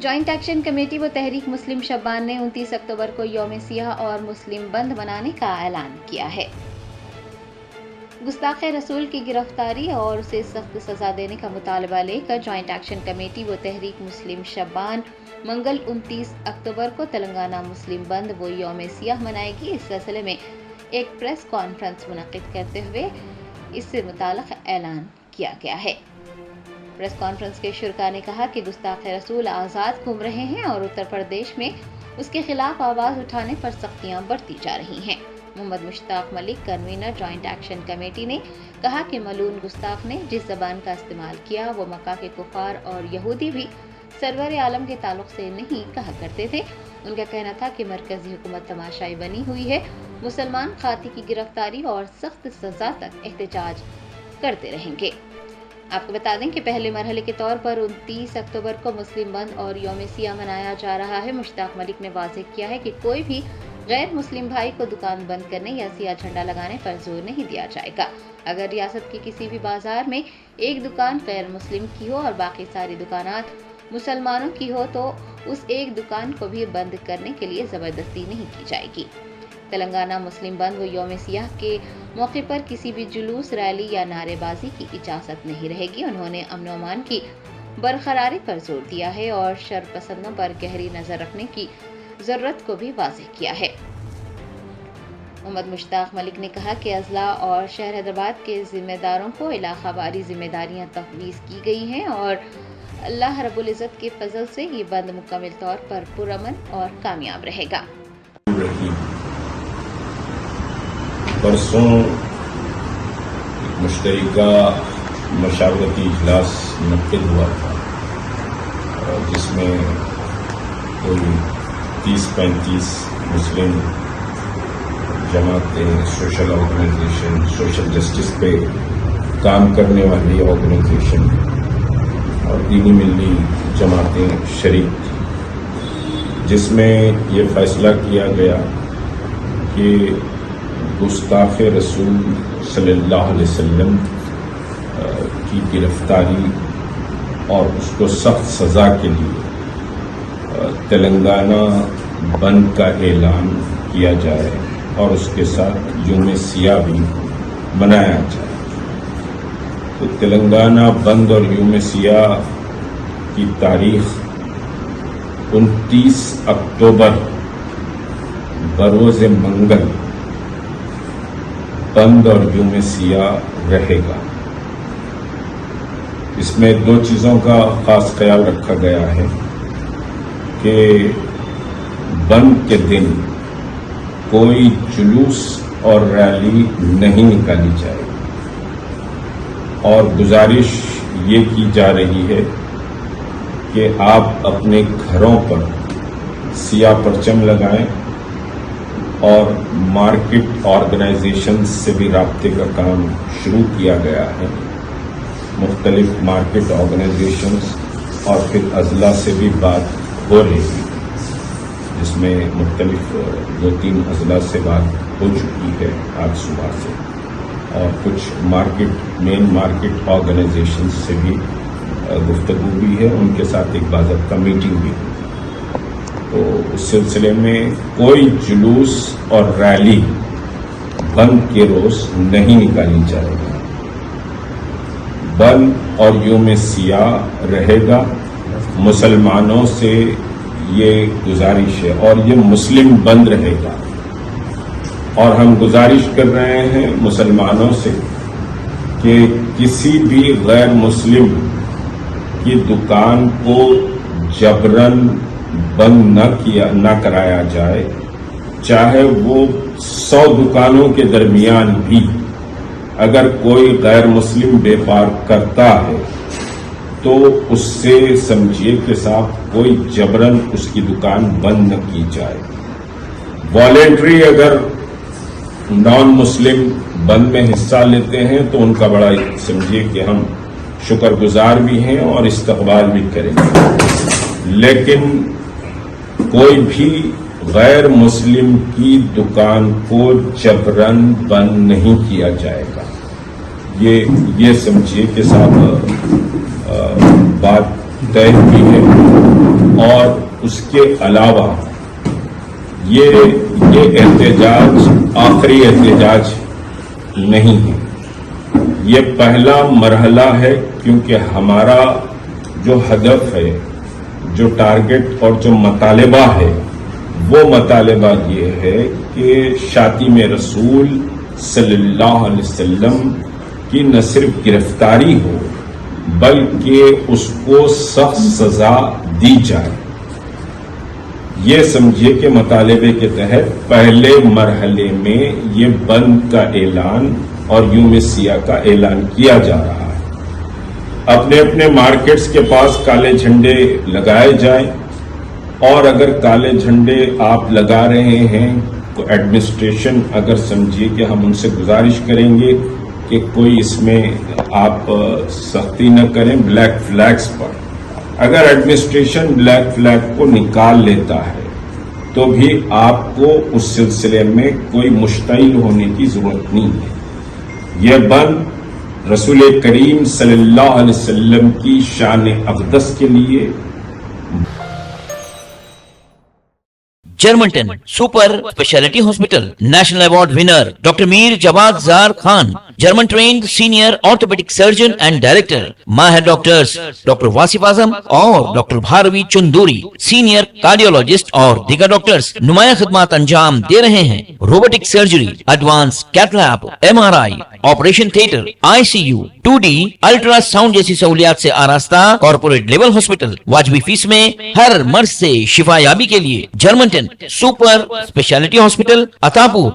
Joint action committee و تحریک مسلم شبان نے 29 اکتوبر کو یوم سیاہ اور مسلم بند منانے کا اعلان کیا ہے۔ گستاخ رسول کی گرفتاری اور اسے سخت سزا دینے کا مطالبہ لے کر جوائنٹ ایکشن کمیٹی و تحریک مسلم شبان منگل 29 اکتوبر کو تلنگانہ مسلم بند و یوم سیاہ منائے گی۔ اس سلسلے میں ایک پریس کانفرنس منعقد کرتے ہوئے اس سے متعلق اعلان کیا گیا ہے۔ پریس کانفرنس کے شرکاء نے کہا کہ گستاخ رسول آزاد گھوم رہے ہیں اور اتر پردیش میں اس کے خلاف آواز اٹھانے پر سختیاں برتی جا رہی ہیں۔ محمد مشتاق ملک، کنوینر جوائنٹ ایکشن کمیٹی، نے کہا کہ ملعون گستاخ نے جس زبان کا استعمال کیا وہ مکہ کے کفار اور یہودی بھی سرور عالم کے تعلق سے نہیں کہا کرتے تھے۔ ان کا کہنا تھا کہ مرکزی حکومت تماشائی بنی ہوئی ہے، مسلمان خاطی کی گرفتاری اور سخت سزا تک احتجاج کرتے رہیں گے۔ آپ کو بتا دیں کہ پہلے مرحلے کے طور پر 29 اکتوبر کو مسلم بند اور یوم سیاہ منایا جا رہا ہے۔ مشتاق ملک نے واضح کیا ہے کہ کوئی بھی غیر مسلم بھائی کو دکان بند کرنے یا سیاہ جھنڈا لگانے پر زور نہیں دیا جائے گا۔ اگر ریاست کی کسی بھی بازار میں ایک دکان غیر مسلم کی ہو اور باقی ساری دکانات مسلمانوں کی ہو تو اس ایک دکان کو بھی بند کرنے کے لیے زبردستی نہیں کی جائے گی۔ تلنگانہ مسلم بند و یوم سیاہ کے موقع پر کسی بھی جلوس، ریلی یا نعرے بازی کی اجازت نہیں رہے گی۔ انہوں نے امن و امان کی برقراری پر زور دیا ہے اور شر پسندوں پر گہری نظر رکھنے کی ضرورت کو بھی واضح کیا ہے۔ محمد مشتاق ملک نے کہا کہ اضلاع اور شہر حیدرآباد کے ذمہ داروں کو علاقہ واری ذمہ داریاں تفویض کی گئی ہیں اور اللہ رب العزت کے فضل سے یہ بند مکمل طور پر پرامن اور کامیاب رہے گا۔ پرسوں مشترکہ مشاورتی اجلاس منعقد ہوا تھا جس میں کوئی 30-35 مسلم جماعتیں، سوشل آرگنائزیشن، سوشل جسٹس پہ کام کرنے والی آرگنائزیشن اور دینی ملی جماعتیں شریک تھیں، جس میں یہ فیصلہ کیا گیا کہ گستاخ رسول صلی اللہ علیہ وسلم کی گرفتاری اور اس کو سخت سزا کے لیے تلنگانہ بند کا اعلان کیا جائے اور اس کے ساتھ یوم سیاہ بھی منایا جائے۔ تو تلنگانہ بند اور یوم سیاہ کی تاریخ 29 اکتوبر بروز منگل بند اور یوم سیاہ رہے گا۔ اس میں دو چیزوں کا خاص خیال رکھا گیا ہے کہ بند کے دن کوئی جلوس اور ریلی نہیں نکالی جائے اور گزارش یہ کی جا رہی ہے کہ آپ اپنے گھروں پر سیاہ پرچم لگائیں اور مارکیٹ آرگنائزیشن سے بھی رابطے کا کام شروع کیا گیا ہے۔ مختلف مارکیٹ آرگنائزیشنز اور پھر اضلاع سے بھی بات ہو رہی ہے، جس میں مختلف 2-3 اضلاع سے بات ہو چکی ہے آج صبح سے، اور کچھ مین مارکیٹ آرگنائزیشنز سے بھی گفتگو بھی ہے، ان کے ساتھ ایک باضابطہ میٹنگ بھی ہے۔ تو اس سلسلے میں کوئی جلوس اور ریلی بند کے روز نہیں نکالی جائے گی۔ بند اور یوم سیاہ رہے گا۔ مسلمانوں سے یہ گزارش ہے اور یہ مسلم بند رہے گا، اور ہم گزارش کر رہے ہیں مسلمانوں سے کہ کسی بھی غیر مسلم کی دکان کو جبراً بند نہ کرایا جائے، چاہے وہ 100 دکانوں کے درمیان بھی اگر کوئی غیر مسلم بیپار کرتا ہے تو اس سے سمجھیے کے ساتھ کوئی جبراً اس کی دکان بند نہ کی جائے۔ والنٹری اگر نان مسلم بند میں حصہ لیتے ہیں تو ان کا بڑا سمجھیے کہ ہم شکر گزار بھی ہیں اور استقبال بھی کریں گے، لیکن کوئی بھی غیر مسلم کی دکان کو جبراً بند نہیں کیا جائے گا۔ یہ سمجھیے کہ صاحب بات طے کی ہے، اور اس کے علاوہ یہ احتجاج آخری احتجاج نہیں ہے، یہ پہلا مرحلہ ہے، کیونکہ ہمارا جو ہدف ہے، جو ٹارگٹ اور جو مطالبہ ہے، وہ مطالبہ یہ ہے کہ شاتم رسول صلی اللہ علیہ وسلم کی نہ صرف گرفتاری ہو بلکہ اس کو سخت سزا دی جائے۔ یہ سمجھیے کہ مطالبے کے تحت پہلے مرحلے میں یہ بند کا اعلان اور یوم سیاہ کا اعلان کیا جا رہا ہے۔ اپنے اپنے مارکیٹس کے پاس کالے جھنڈے لگائے جائیں، اور اگر کالے جھنڈے آپ لگا رہے ہیں تو ایڈمنسٹریشن اگر سمجھیے کہ ہم ان سے گزارش کریں گے کہ کوئی اس میں آپ سختی نہ کریں بلیک فلیگز پر۔ اگر ایڈمنسٹریشن بلیک فلیگ کو نکال لیتا ہے تو بھی آپ کو اس سلسلے میں کوئی مشتعل ہونے کی ضرورت نہیں ہے۔ یہ بند رسول کریم صلی اللہ علیہ وسلم کی شان اقدس کے لیے۔ جرمنٹن super speciality hospital national award winner doctor Mir Jawad Zar Khan, German trained senior orthopaedic surgeon and director, ماہر ڈاکٹرز ڈاکٹر واسف اعظم اور doctor Bharavi Chanduri, senior cardiologist اور دیگر ڈاکٹرز نمایاں خدمات انجام دے رہے ہیں۔ Robotic surgery, advance cath lab, MRI، operation theatre, ICU، 2D ultrasound جیسی سہولیات سے آراستہ کارپوریٹ لیول ہاسپٹل، واجبی فیس میں ہر مرض سے شفا یابی کے لیے جرمنٹن سپر اسپیشلٹی ہاسپٹل، عطا پور۔